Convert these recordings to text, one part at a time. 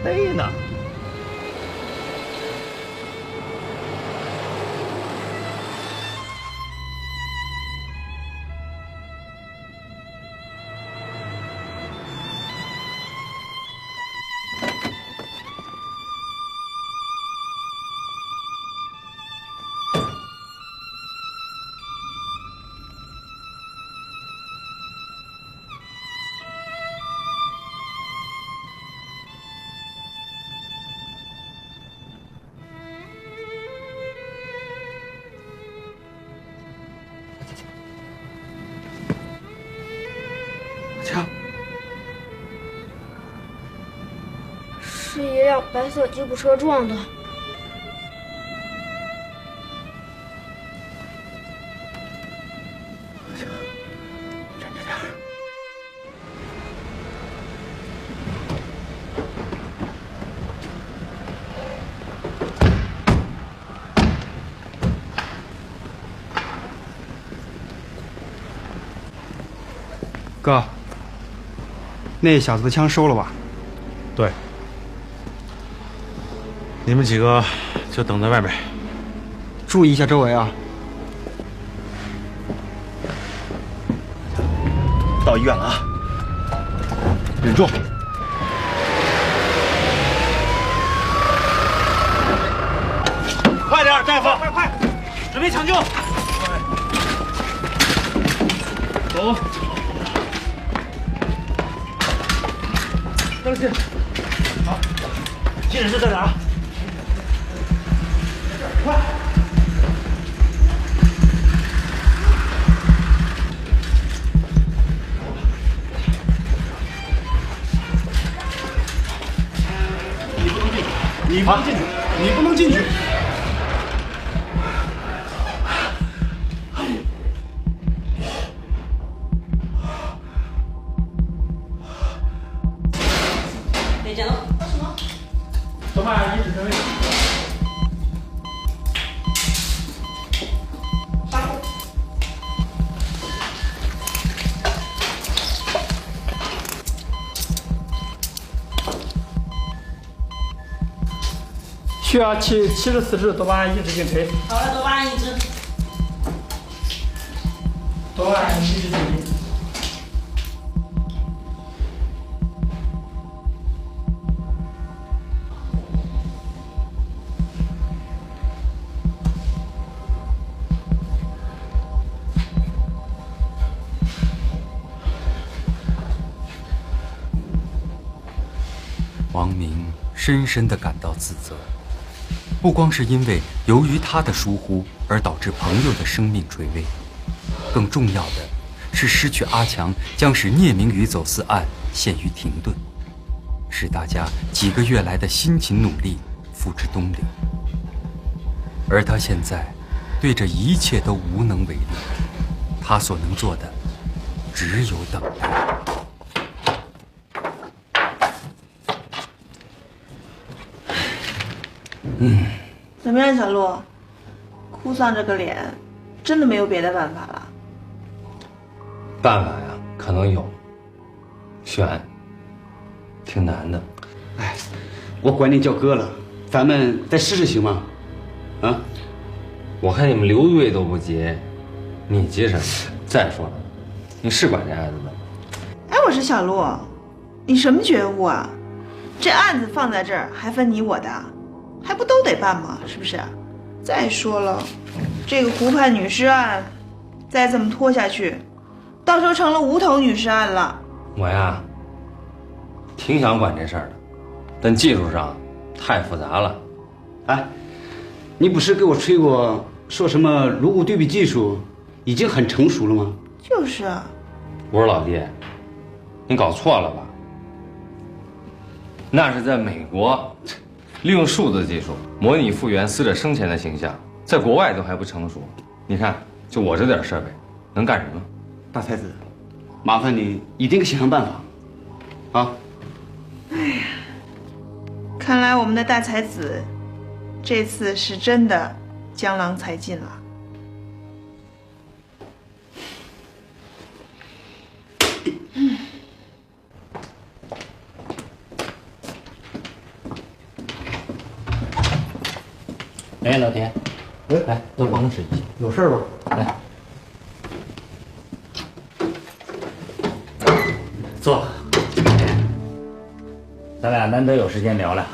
杯呢？强，是一辆白色吉普车撞的。站着点儿。哥。那小子的枪收了吧？对，你们几个就等在外面，注意一下周围啊！到医院了啊！忍住！快点，大夫，快，准备抢救！走。张鑫，好，急诊室在哪儿？快！你不能进去！你不能进去！多巴胺抑制针位。血压74多巴胺抑制进胚。好了，多巴胺抑制。多巴胺抑制进胚。王明深深地感到自责，不光是因为由于他的疏忽而导致朋友的生命垂危，更重要的是失去阿强将使聂明宇走私案陷于停顿，使大家几个月来的辛勤努力付之东流。而他现在对这一切都无能为力，他所能做的只有等待。怎么样，小陆？哭丧着个脸，真的没有别的办法了？办法呀，可能有，选，挺难的。哎，我管你叫哥了，咱们再试试行吗？啊？我看你们刘队都不急，你急什么？再说了，你是管这案子的吗？哎，我说小陆，你什么觉悟啊？这案子放在这儿，还分你我的？还不都得办吗？是不是？再说了，这个湖畔女尸案，再这么拖下去，到时候成了无头女尸案了。我呀，挺想管这事儿的，但技术上太复杂了。哎，你不是给我吹过，说什么颅骨对比技术已经很成熟了吗？就是啊。我说老弟，你搞错了吧？那是在美国。利用数字技术模拟复原死者生前的形象，在国外都还不成熟。你看，就我这点设备，能干什么？大才子，麻烦你一定想想办法，啊！哎呀，看来我们的大才子，这次是真的江郎才尽了。哎，老田，来，多帮指一下。有事吗？来，坐。咱俩难得有时间聊聊。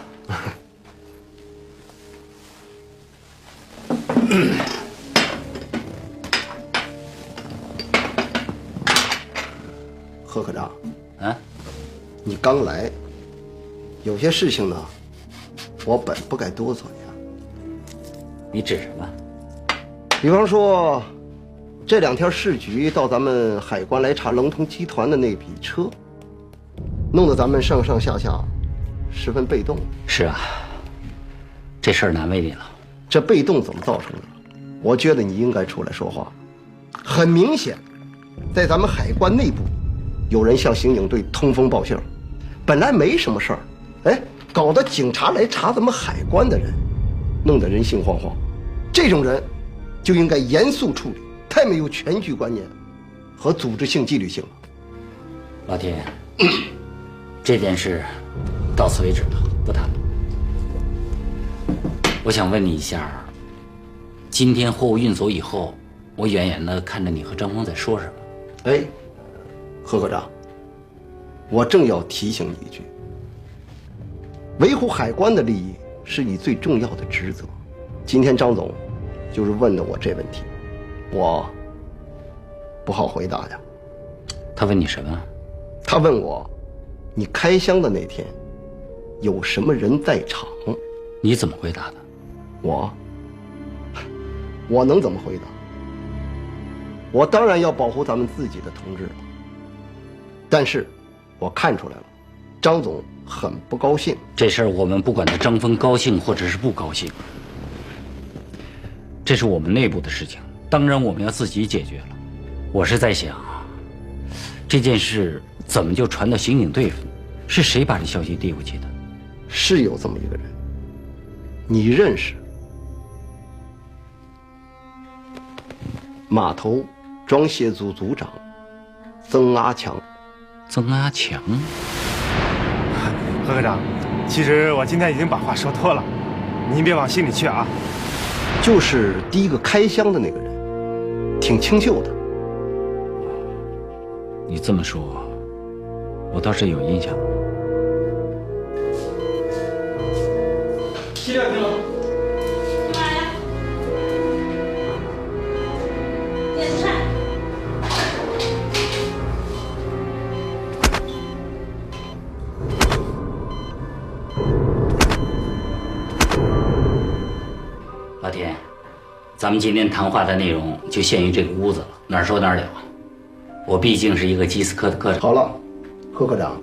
贺科长，啊，你刚来，有些事情呢，我本不该多嘴呀。你指什么？比方说，这2天市局到咱们海关来查龙通集团的那批车，弄得咱们上上下下十分被动。是啊，这事儿难为你了。这被动怎么造成的？我觉得你应该出来说话。很明显，在咱们海关内部，有人向刑警队通风报信儿，本来没什么事儿，哎，搞得警察来查咱们海关的人，弄得人心惶惶。这种人就应该严肃处理，太没有全局观念和组织性纪律性了。老田，这件事到此为止了，不谈了。我想问你一下，今天货物运走以后，我远远的看着你和张峰在说什么？哎，贺科长，我正要提醒你一句，维护海关的利益是你最重要的职责。今天张总就是问了我这问题，我不好回答呀。他问你什么？他问我，你开箱的那天有什么人在场？你怎么回答的？我能怎么回答？我当然要保护咱们自己的同志了。但是，我看出来了，张总很不高兴。这事儿我们不管他张峰高兴或者是不高兴，这是我们内部的事情，当然我们要自己解决了。我是在想，这件事怎么就传到刑警队？是谁把这消息递过去的？是有这么一个人，你认识？码头装卸组组长曾阿强。曾阿强？贺科长，其实我今天已经把话说透了，您别往心里去啊。就是第一个开箱的那个人，挺清秀的。你这么说，我倒是有印象。7点停了。干嘛呀？点菜。老田，咱们今天谈话的内容就限于这个屋子了，哪儿说哪儿了。我毕竟是一个缉私科的科长。好了，贺科长，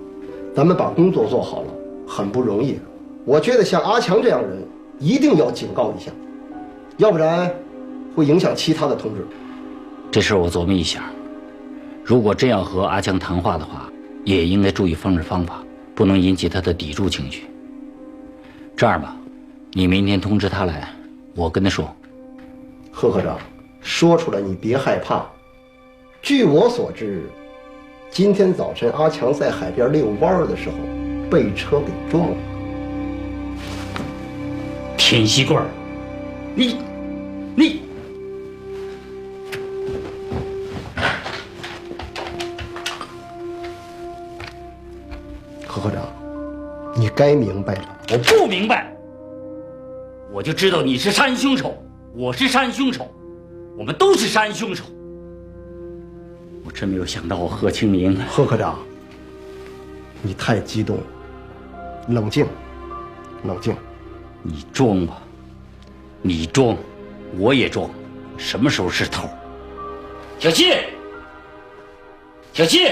咱们把工作做好了，很不容易。我觉得像阿强这样人，一定要警告一下，要不然会影响其他的同志。这事我琢磨一下，如果真要和阿强谈话的话，也应该注意方式方法，不能引起他的抵触情绪。这样吧，你明天通知他来，我跟他说。贺科长，说出来你别害怕。据我所知，今天早晨阿强在海边遛弯的时候，被车给撞了。田锡贵，你，贺科长，你该明白了。我不明白，我就知道你是杀人凶手，我是杀人凶手，我们都是杀人凶手。我真没有想到，我贺清明。贺科长，你太激动了，冷静，冷静。你装吧，你装，我也装，什么时候是头？小七，小七。